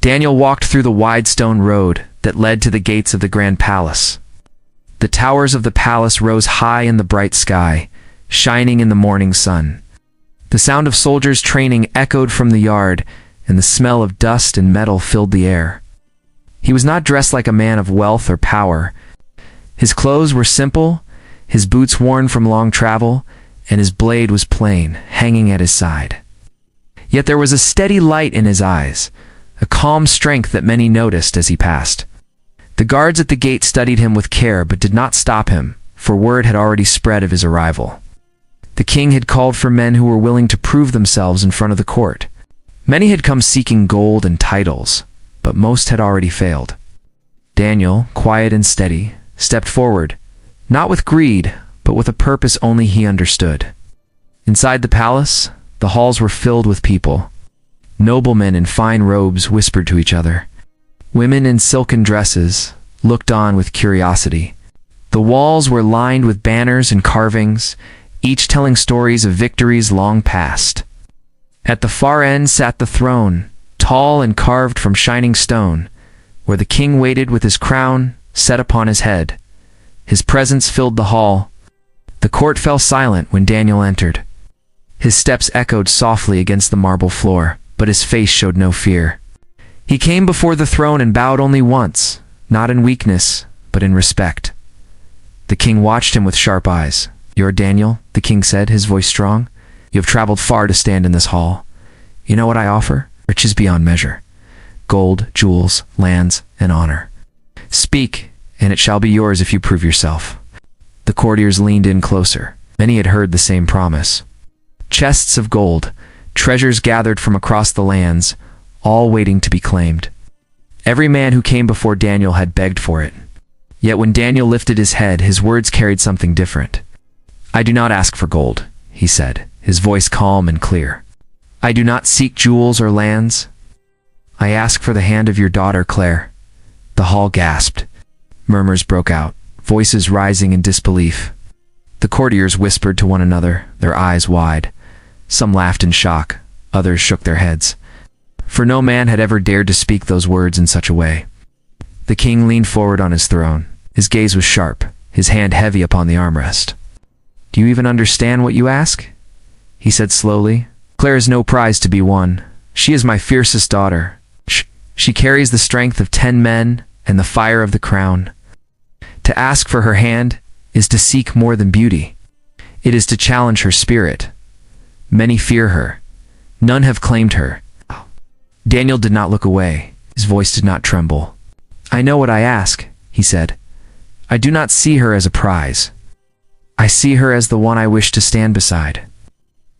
Daniel walked through the wide stone road that led to the gates of the grand palace. The towers of the palace rose high in the bright sky, shining in the morning sun. The sound of soldiers training echoed from the yard, and the smell of dust and metal filled the air. He was not dressed like a man of wealth or power. His clothes were simple, his boots worn from long travel, and his blade was plain, hanging at his side. Yet there was a steady light in his eyes, a calm strength that many noticed as he passed. The guards at the gate studied him with care but did not stop him, for word had already spread of his arrival. The king had called for men who were willing to prove themselves in front of the court. Many had come seeking gold and titles, but most had already failed. Daniel, quiet and steady, stepped forward, not with greed, but with a purpose only he understood. Inside the palace, the halls were filled with people. Noblemen in fine robes whispered to each other. Women in silken dresses looked on with curiosity. The walls were lined with banners and carvings, each telling stories of victories long past. At the far end sat the throne, tall and carved from shining stone, where the king waited with his crown set upon his head. His presence filled the hall. The court fell silent when Daniel entered. His steps echoed softly against the marble floor, but his face showed no fear. He came before the throne and bowed only once, not in weakness, but in respect. The king watched him with sharp eyes. "You're Daniel," the king said, his voice strong. "You have traveled far to stand in this hall. You know what I offer? Riches beyond measure. Gold, jewels, lands, and honor. Speak, and it shall be yours if you prove yourself." The courtiers leaned in closer. Many had heard the same promise. Chests of gold, treasures gathered from across the lands, all waiting to be claimed. Every man who came before Daniel had begged for it. Yet when Daniel lifted his head, his words carried something different. "I do not ask for gold," he said, his voice calm and clear. "I do not seek jewels or lands. I ask for the hand of your daughter, Claire." The hall gasped. Murmurs broke out, voices rising in disbelief. The courtiers whispered to one another, their eyes wide. Some laughed in shock, others shook their heads. For no man had ever dared to speak those words in such a way. The king leaned forward on his throne. His gaze was sharp, his hand heavy upon the armrest. "Do you even understand what you ask?" he said slowly. "Claire is no prize to be won. She is my fiercest daughter. She carries the strength of 10 men and the fire of the crown. To ask for her hand is to seek more than beauty. It is to challenge her spirit. Many fear her. None have claimed her." Daniel did not look away. His voice did not tremble. "I know what I ask," he said. "I do not see her as a prize. I see her as the one I wish to stand beside.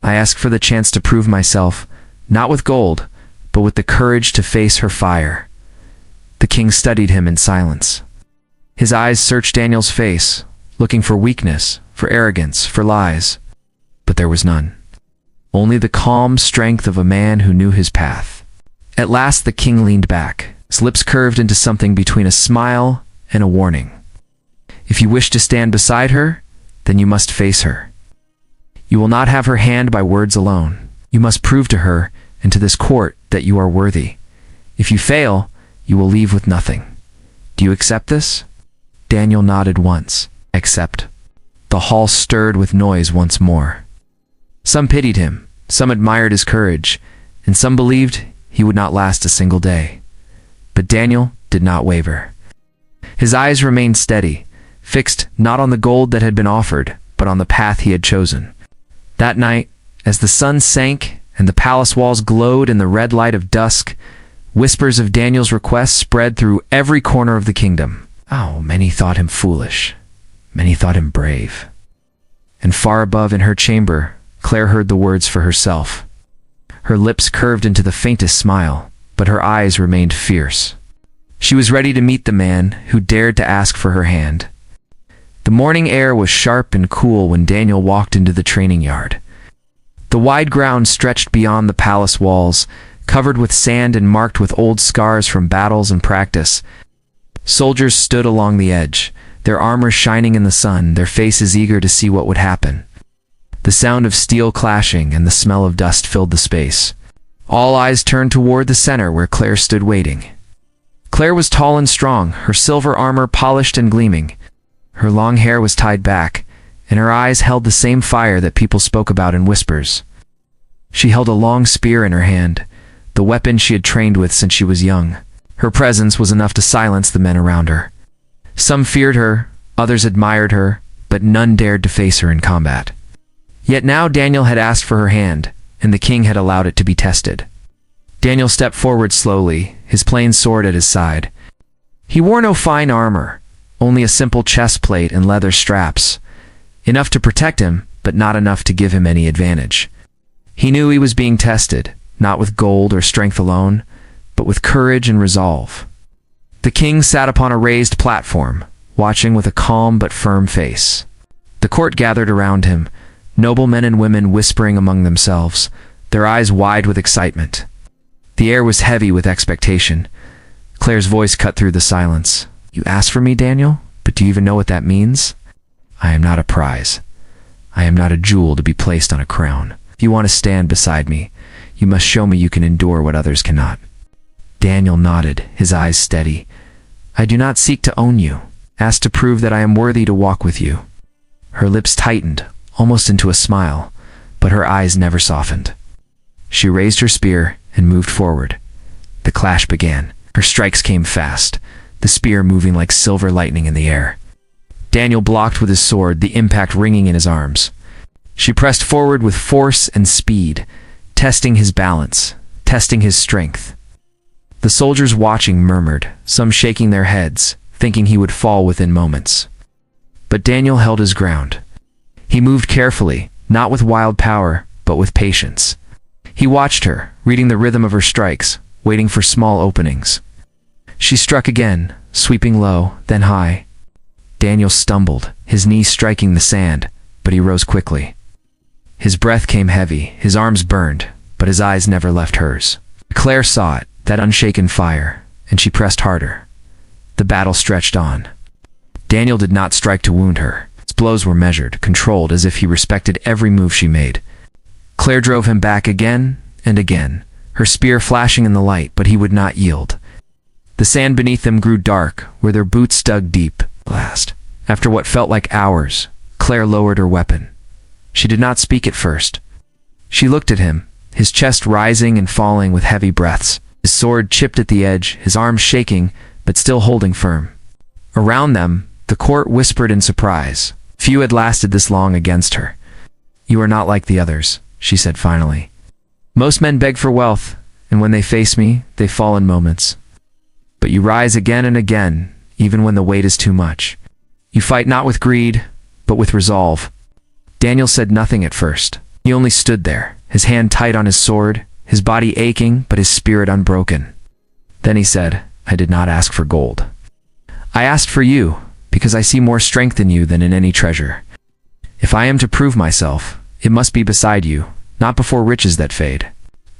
I ask for the chance to prove myself, not with gold, but with the courage to face her fire." The king studied him in silence. His eyes searched Daniel's face, looking for weakness, for arrogance, for lies. But there was none. Only the calm strength of a man who knew his path. At last the king leaned back, his lips curved into something between a smile and a warning. "If you wish to stand beside her, then you must face her. You will not have her hand by words alone. You must prove to her and to this court that you are worthy. If you fail, you will leave with nothing. Do you accept this?" Daniel nodded once. "Accept." The hall stirred with noise once more. Some pitied him, some admired his courage, and some believed he would not last a single day. But Daniel did not waver. His eyes remained steady, fixed not on the gold that had been offered, but on the path he had chosen. That night, as the sun sank and the palace walls glowed in the red light of dusk, whispers of Daniel's request spread through every corner of the kingdom. Oh, many thought him foolish. Many thought him brave. And far above in her chamber, Claire heard the words for herself. Her lips curved into the faintest smile, but her eyes remained fierce. She was ready to meet the man who dared to ask for her hand. The morning air was sharp and cool when Daniel walked into the training yard. The wide ground stretched beyond the palace walls, covered with sand and marked with old scars from battles and practice. Soldiers stood along the edge, their armor shining in the sun, their faces eager to see what would happen. The sound of steel clashing and the smell of dust filled the space. All eyes turned toward the center where Claire stood waiting. Claire was tall and strong, her silver armor polished and gleaming. Her long hair was tied back, and her eyes held the same fire that people spoke about in whispers. She held a long spear in her hand, the weapon she had trained with since she was young. Her presence was enough to silence the men around her. Some feared her, others admired her, but none dared to face her in combat. Yet now Daniel had asked for her hand, and the king had allowed it to be tested. Daniel stepped forward slowly, his plain sword at his side. He wore no fine armor, only a simple chest plate and leather straps, enough to protect him, but not enough to give him any advantage. He knew he was being tested, not with gold or strength alone, but with courage and resolve. The king sat upon a raised platform, watching with a calm but firm face. The court gathered around him, noblemen and women whispering among themselves, their eyes wide with excitement. The air was heavy with expectation. Claire's voice cut through the silence. "You asked for me, Daniel? But do you even know what that means? I am not a prize. I am not a jewel to be placed on a crown. If you want to stand beside me, you must show me you can endure what others cannot." Daniel nodded, his eyes steady. "I do not seek to own you. Ask to prove that I am worthy to walk with you." Her lips tightened, almost into a smile, but her eyes never softened. She raised her spear and moved forward. The clash began. Her strikes came fast, the spear moving like silver lightning in the air. Daniel blocked with his sword, the impact ringing in his arms. She pressed forward with force and speed, testing his balance, testing his strength. The soldiers watching murmured, some shaking their heads, thinking he would fall within moments. But Daniel held his ground. He moved carefully, not with wild power, but with patience. He watched her, reading the rhythm of her strikes, waiting for small openings. She struck again, sweeping low, then high. Daniel stumbled, his knees striking the sand, but he rose quickly. His breath came heavy, his arms burned, but his eyes never left hers. Claire saw it, that unshaken fire, and she pressed harder. The battle stretched on. Daniel did not strike to wound her. His blows were measured, controlled, as if he respected every move she made. Claire drove him back again and again, her spear flashing in the light, but he would not yield. The sand beneath them grew dark, where their boots dug deep. Last, after what felt like hours, Claire lowered her weapon. She did not speak at first. She looked at him, his chest rising and falling with heavy breaths, his sword chipped at the edge, his arms shaking, but still holding firm. Around them, the court whispered in surprise. Few had lasted this long against her. "You are not like the others," she said finally. "Most men beg for wealth, and when they face me, they fall in moments. But you rise again and again, even when the weight is too much. You fight not with greed, but with resolve." Daniel said nothing at first. He only stood there, his hand tight on his sword, his body aching, but his spirit unbroken. Then he said, "I did not ask for gold. I asked for you, because I see more strength in you than in any treasure. If I am to prove myself, it must be beside you, not before riches that fade."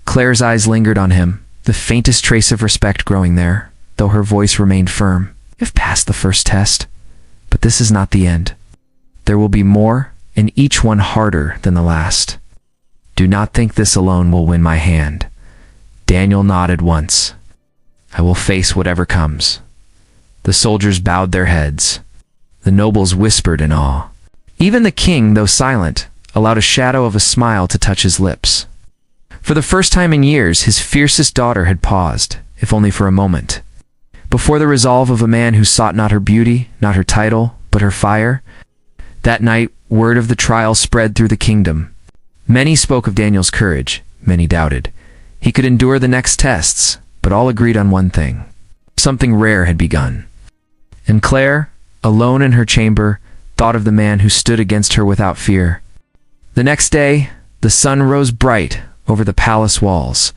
Claire's eyes lingered on him, the faintest trace of respect growing there, though her voice remained firm. "You've passed the first test, but this is not the end. There will be more, and each one harder than the last. Do not think this alone will win my hand." Daniel nodded once. "I will face whatever comes." The soldiers bowed their heads. The nobles whispered in awe. Even the king, though silent, allowed a shadow of a smile to touch his lips. For the first time in years, his fiercest daughter had paused, if only for a moment. Before the resolve of a man who sought not her beauty, not her title, but her fire. That night, word of the trial spread through the kingdom. Many spoke of Daniel's courage, many doubted. He could endure the next tests, but all agreed on one thing. Something rare had begun. And Claire, alone in her chamber, thought of the man who stood against her without fear. The next day, the sun rose bright over the palace walls.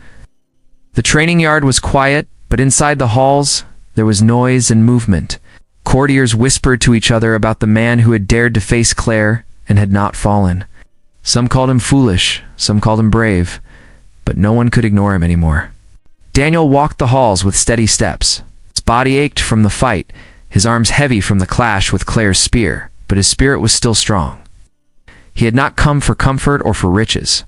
The training yard was quiet, but inside the halls, there was noise and movement. Courtiers whispered to each other about the man who had dared to face Claire and had not fallen. Some called him foolish, some called him brave, but no one could ignore him anymore. Daniel walked the halls with steady steps. His body ached from the fight, his arms heavy from the clash with Claire's spear, but his spirit was still strong. He had not come for comfort or for riches.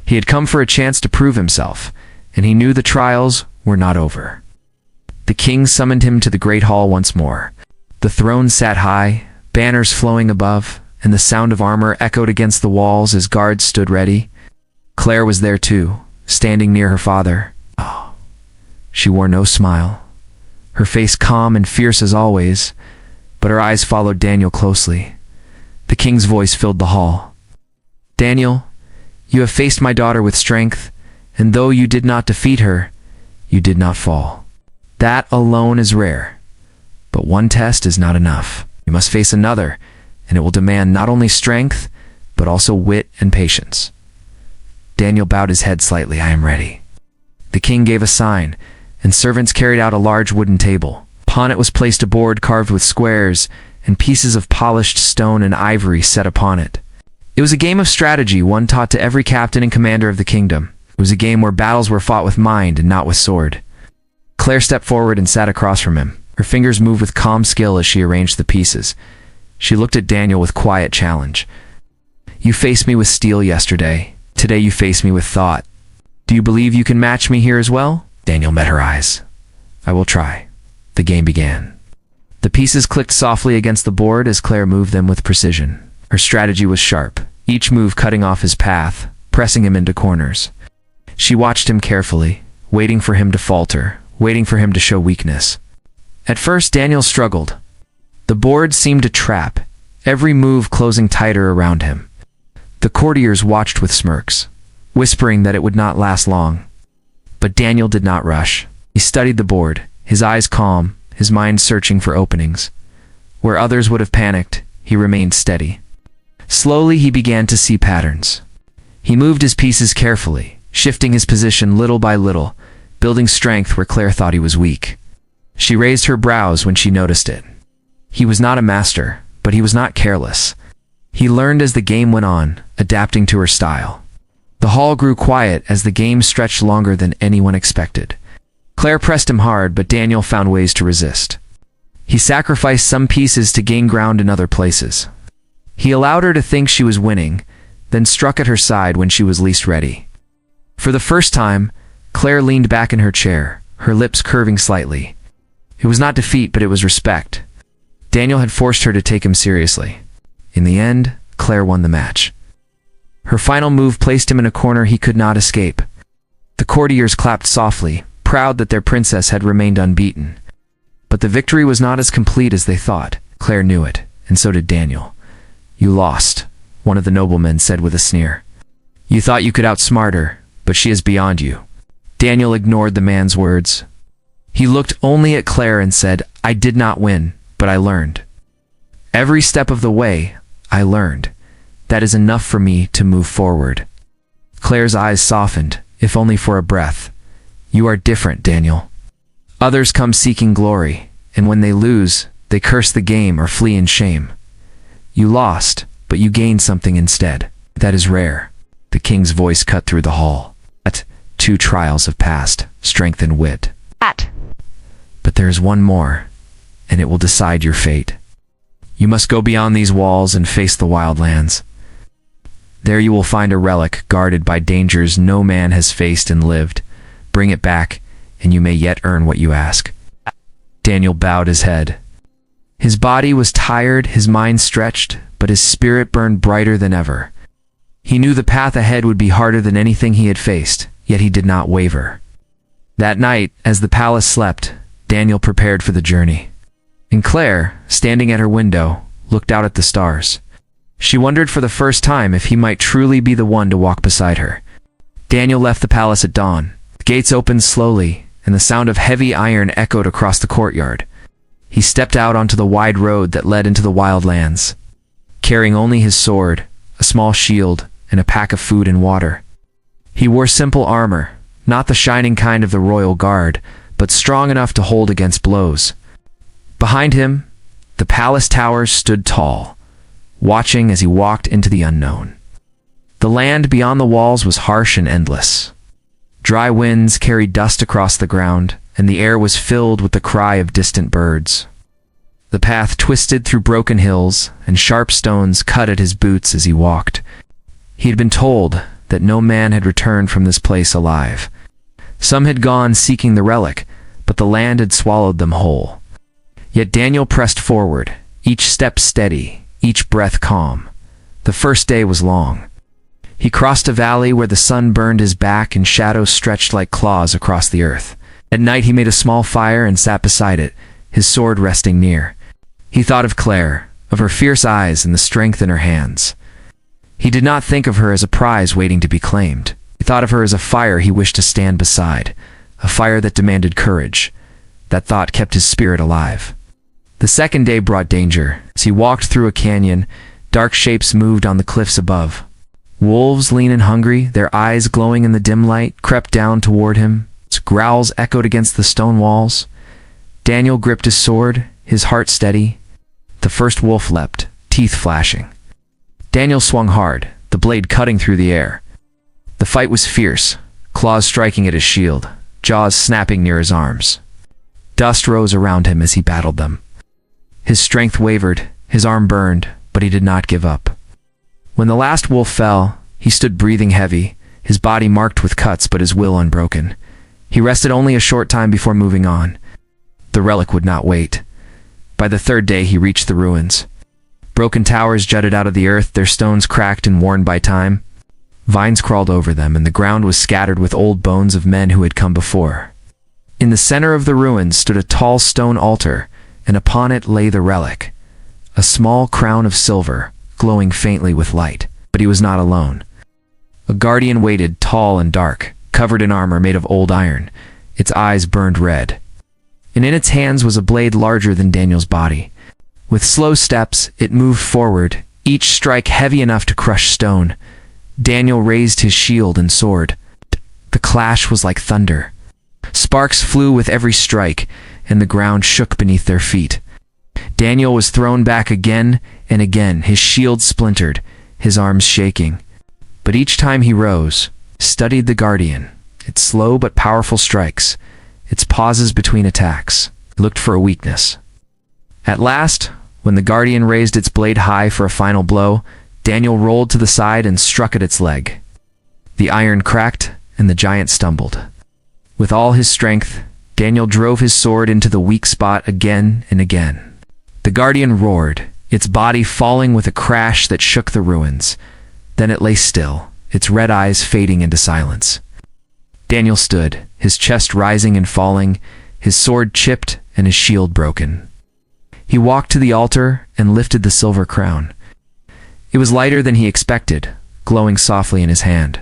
He had come for a chance to prove himself, and he knew the trials were not over. The king summoned him to the great hall once more. The throne sat high, banners flowing above, and the sound of armor echoed against the walls as guards stood ready. Claire was there too, standing near her father. Oh, she wore no smile, her face calm and fierce as always, but her eyes followed Daniel closely. The king's voice filled the hall. "Daniel, you have faced my daughter with strength, and though you did not defeat her, you did not fall. That alone is rare. But one test is not enough. You must face another, and it will demand not only strength, but also wit and patience." Daniel bowed his head slightly. "I am ready." The king gave a sign, and servants carried out a large wooden table. Upon it was placed a board carved with squares, and pieces of polished stone and ivory set upon it. It was a game of strategy, one taught to every captain and commander of the kingdom. It was a game where battles were fought with mind and not with sword. Claire stepped forward and sat across from him. Her fingers moved with calm skill as she arranged the pieces. She looked at Daniel with quiet challenge. "You faced me with steel yesterday. Today you face me with thought. Do you believe you can match me here as well?" Daniel met her eyes. "I will try." The game began. The pieces clicked softly against the board as Claire moved them with precision. Her strategy was sharp, each move cutting off his path, pressing him into corners. She watched him carefully, waiting for him to falter, waiting for him to show weakness. At first, Daniel struggled. The board seemed a trap, every move closing tighter around him. The courtiers watched with smirks, whispering that it would not last long. But Daniel did not rush. He studied the board, his eyes calm, his mind searching for openings. Where others would have panicked, he remained steady. Slowly, he began to see patterns. He moved his pieces carefully, shifting his position little by little, building strength where Claire thought he was weak. She raised her brows when she noticed it. He was not a master, but he was not careless. He learned as the game went on, adapting to her style. The hall grew quiet as the game stretched longer than anyone expected. Claire pressed him hard, but Daniel found ways to resist. He sacrificed some pieces to gain ground in other places. He allowed her to think she was winning, then struck at her side when she was least ready. For the first time, Claire leaned back in her chair, her lips curving slightly. It was not defeat, but it was respect. Daniel had forced her to take him seriously. In the end, Claire won the match. Her final move placed him in a corner he could not escape. The courtiers clapped softly, proud that their princess had remained unbeaten. But the victory was not as complete as they thought. Claire knew it, and so did Daniel. "You lost," one of the noblemen said with a sneer. "You thought you could outsmart her, but she is beyond you." Daniel ignored the man's words. He looked only at Claire and said, "I did not win, but I learned. Every step of the way, I learned. That is enough for me to move forward." Claire's eyes softened, if only for a breath. "You are different, Daniel. Others come seeking glory, and when they lose, they curse the game or flee in shame. You lost, but you gained something instead. That is rare." The king's voice cut through the hall. "But 2 trials have passed, strength and wit. But there is one more, and it will decide your fate. You must go beyond these walls and face the wildlands. There you will find a relic guarded by dangers no man has faced and lived. Bring it back, and you may yet earn what you ask." Daniel bowed his head. His body was tired, his mind stretched, but his spirit burned brighter than ever. He knew the path ahead would be harder than anything he had faced, yet he did not waver. That night, as the palace slept, Daniel prepared for the journey. And Claire, standing at her window, looked out at the stars. She wondered for the first time if he might truly be the one to walk beside her. Daniel left the palace at dawn. The gates opened slowly, and the sound of heavy iron echoed across the courtyard. He stepped out onto the wide road that led into the wildlands, carrying only his sword, a small shield, and a pack of food and water. He wore simple armor, not the shining kind of the royal guard, but strong enough to hold against blows. Behind him, the palace towers stood tall, watching as he walked into the unknown. The land beyond the walls was harsh and endless. Dry winds carried dust across the ground, and the air was filled with the cry of distant birds. The path twisted through broken hills, and sharp stones cut at his boots as he walked. He had been told, that no man had returned from this place alive. Some had gone seeking the relic, but the land had swallowed them whole. Yet Daniel pressed forward, each step steady, each breath calm. The first day was long. He crossed a valley where the sun burned his back and shadows stretched like claws across the earth. At night he made a small fire and sat beside it, his sword resting near. He thought of Claire, of her fierce eyes and the strength in her hands. He did not think of her as a prize waiting to be claimed. He thought of her as a fire he wished to stand beside, a fire that demanded courage. That thought kept his spirit alive. The second day brought danger. As he walked through a canyon, dark shapes moved on the cliffs above. Wolves, lean and hungry, their eyes glowing in the dim light, crept down toward him. Its growls echoed against the stone walls. Daniel gripped his sword, his heart steady. The first wolf leapt, teeth flashing. Daniel swung hard, the blade cutting through the air. The fight was fierce, claws striking at his shield, jaws snapping near his arms. Dust rose around him as he battled them. His strength wavered, his arm burned, but he did not give up. When the last wolf fell, he stood breathing heavy, his body marked with cuts but his will unbroken. He rested only a short time before moving on. The relic would not wait. By the third day he reached the ruins. Broken towers jutted out of the earth, their stones cracked and worn by time. Vines crawled over them, and the ground was scattered with old bones of men who had come before. In the center of the ruins stood a tall stone altar, and upon it lay the relic, a small crown of silver, glowing faintly with light. But he was not alone. A guardian waited, tall and dark, covered in armor made of old iron. Its eyes burned red. And in its hands was a blade larger than Daniel's body. With slow steps, it moved forward, each strike heavy enough to crush stone. Daniel raised his shield and sword. The clash was like thunder. Sparks flew with every strike, and the ground shook beneath their feet. Daniel was thrown back again and again, his shield splintered, his arms shaking. But each time he rose, studied the guardian, its slow but powerful strikes, its pauses between attacks, looked for a weakness. At last, when the guardian raised its blade high for a final blow, Daniel rolled to the side and struck at its leg. The iron cracked, and the giant stumbled. With all his strength, Daniel drove his sword into the weak spot again and again. The guardian roared, its body falling with a crash that shook the ruins. Then it lay still, its red eyes fading into silence. Daniel stood, his chest rising and falling, his sword chipped and his shield broken. He walked to the altar and lifted the silver crown. It was lighter than he expected, glowing softly in his hand.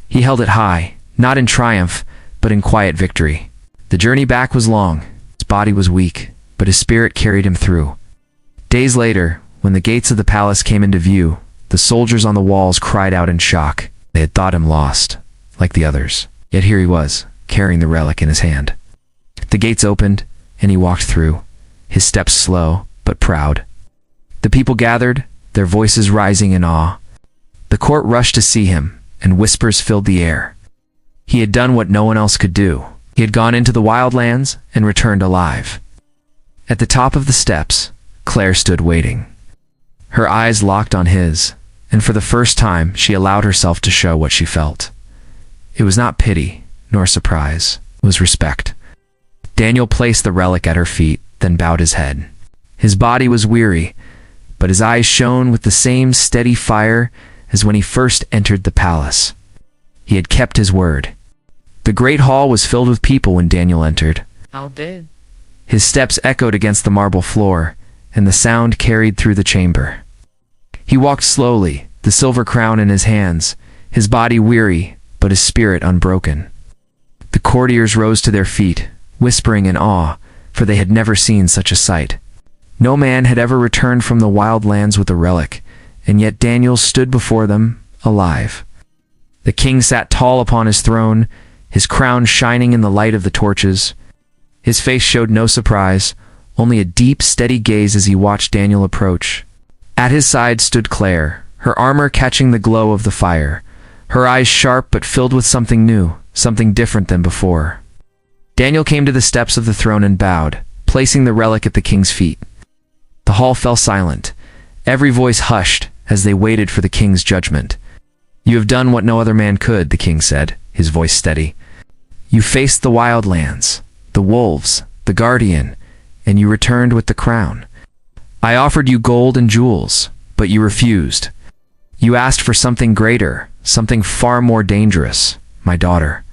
He held it high, not in triumph, but in quiet victory. The journey back was long, his body was weak, but his spirit carried him through. Days later, when the gates of the palace came into view, the soldiers on the walls cried out in shock. They had thought him lost, like the others. Yet here he was, carrying the relic in his hand. The gates opened, and he walked through, his steps slow, but proud. The people gathered, their voices rising in awe. The court rushed to see him, and whispers filled the air. He had done what no one else could do. He had gone into the wildlands and returned alive. At the top of the steps, Claire stood waiting. Her eyes locked on his, and for the first time she allowed herself to show what she felt. It was not pity, nor surprise. It was respect. Daniel placed the relic at her feet, then bowed his head. His body was weary, but his eyes shone with the same steady fire as when he first entered the palace. He had kept his word. The great hall was filled with people when Daniel entered. How did? His steps echoed against the marble floor, and the sound carried through the chamber. He walked slowly, the silver crown in his hands, his body weary, but his spirit unbroken. The courtiers rose to their feet, whispering in awe, for they had never seen such a sight. No man had ever returned from the wild lands with a relic, and yet Daniel stood before them, alive. The king sat tall upon his throne, his crown shining in the light of the torches. His face showed no surprise, only a deep, steady gaze as he watched Daniel approach. At his side stood Claire, her armor catching the glow of the fire, her eyes sharp but filled with something new, something different than before. Daniel came to the steps of the throne and bowed, placing the relic at the king's feet. The hall fell silent, every voice hushed as they waited for the king's judgment. You have done what no other man could, the king said, his voice steady. You faced the wild lands, the wolves, the guardian, and you returned with the crown. I offered you gold and jewels, but you refused. You asked for something greater, something far more dangerous, my daughter.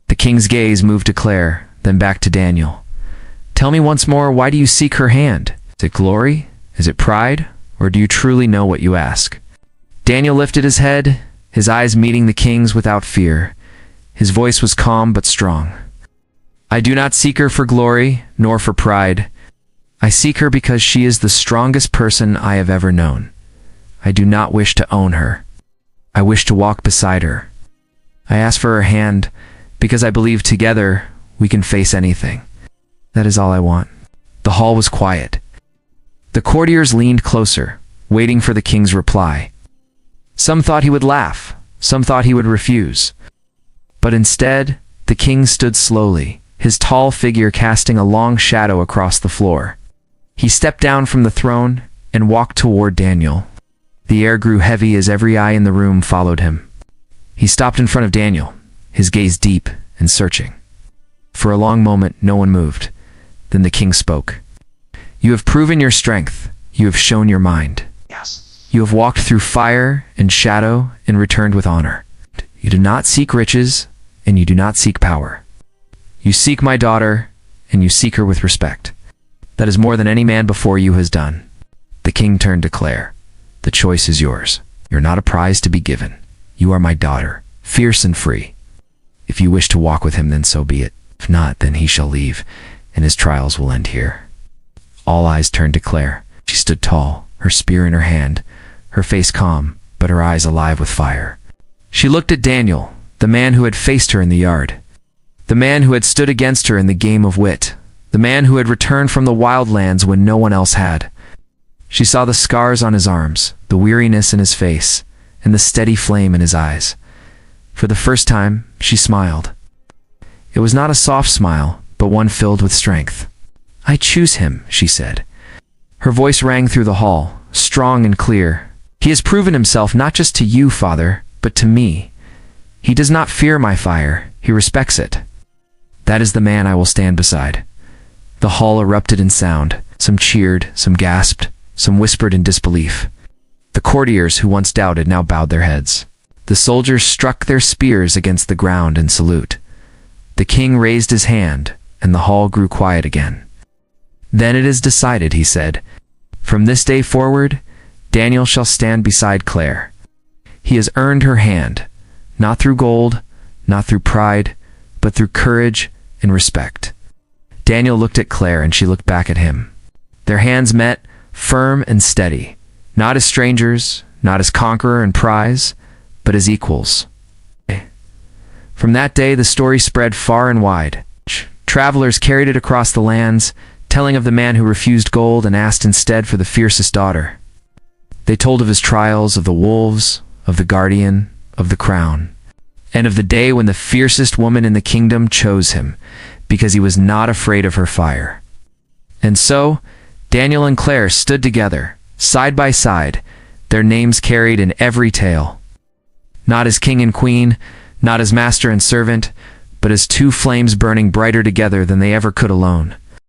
The king's gaze moved to Claire, then back to Daniel. Tell me once more, why do you seek her hand? Is it glory? Is it pride? Or do you truly know what you ask? Daniel lifted his head, his eyes meeting the king's without fear. His voice was calm but strong. I do not seek her for glory, nor for pride. I seek her because she is the strongest person I have ever known. I do not wish to own her. I wish to walk beside her. I ask for her hand because I believe together we can face anything. That is all I want. The hall was quiet. The courtiers leaned closer, waiting for the king's reply. Some thought he would laugh, some thought he would refuse. But instead, the king stood slowly, his tall figure casting a long shadow across the floor. He stepped down from the throne and walked toward Daniel. The air grew heavy as every eye in the room followed him. He stopped in front of Daniel, his gaze deep and searching. For a long moment, no one moved. Then the king spoke. You have proven your strength. You have shown your mind. Yes. You have walked through fire and shadow and returned with honor. You do not seek riches, and you do not seek power. You seek my daughter, and you seek her with respect. That is more than any man before you has done. The king turned to Claire. The choice is yours. You're not a prize to be given. You are my daughter, fierce and free. If you wish to walk with him, then so be it. If not, then he shall leave, and his trials will end here. All eyes turned to Claire. She stood tall, her spear in her hand, her face calm, but her eyes alive with fire. She looked at Daniel, the man who had faced her in the yard, the man who had stood against her in the game of wit, the man who had returned from the wild lands when no one else had. She saw the scars on his arms, the weariness in his face, and the steady flame in his eyes. For the first time, she smiled. It was not a soft smile, but one filled with strength. I choose him, she said. Her voice rang through the hall, strong and clear. He has proven himself not just to you, Father, but to me. He does not fear my fire, he respects it. That is the man I will stand beside. The hall erupted in sound. Some cheered, some gasped, some whispered in disbelief. The courtiers who once doubted now bowed their heads. The soldiers struck their spears against the ground in salute. The king raised his hand, and the hall grew quiet again. Then it is decided, he said. From this day forward, Daniel shall stand beside Claire. He has earned her hand, not through gold, not through pride, but through courage and respect. Daniel looked at Claire, and she looked back at him. Their hands met, firm and steady, not as strangers, not as conqueror and prize, but as equals. From that day, the story spread far and wide. Travelers carried it across the lands, telling of the man who refused gold and asked instead for the fiercest daughter. They told of his trials, of the wolves, of the guardian, of the crown, and of the day when the fiercest woman in the kingdom chose him, because he was not afraid of her fire. And so, Daniel and Claire stood together, side by side, their names carried in every tale. Not as king and queen, not as master and servant, but as two flames burning brighter together than they ever could alone.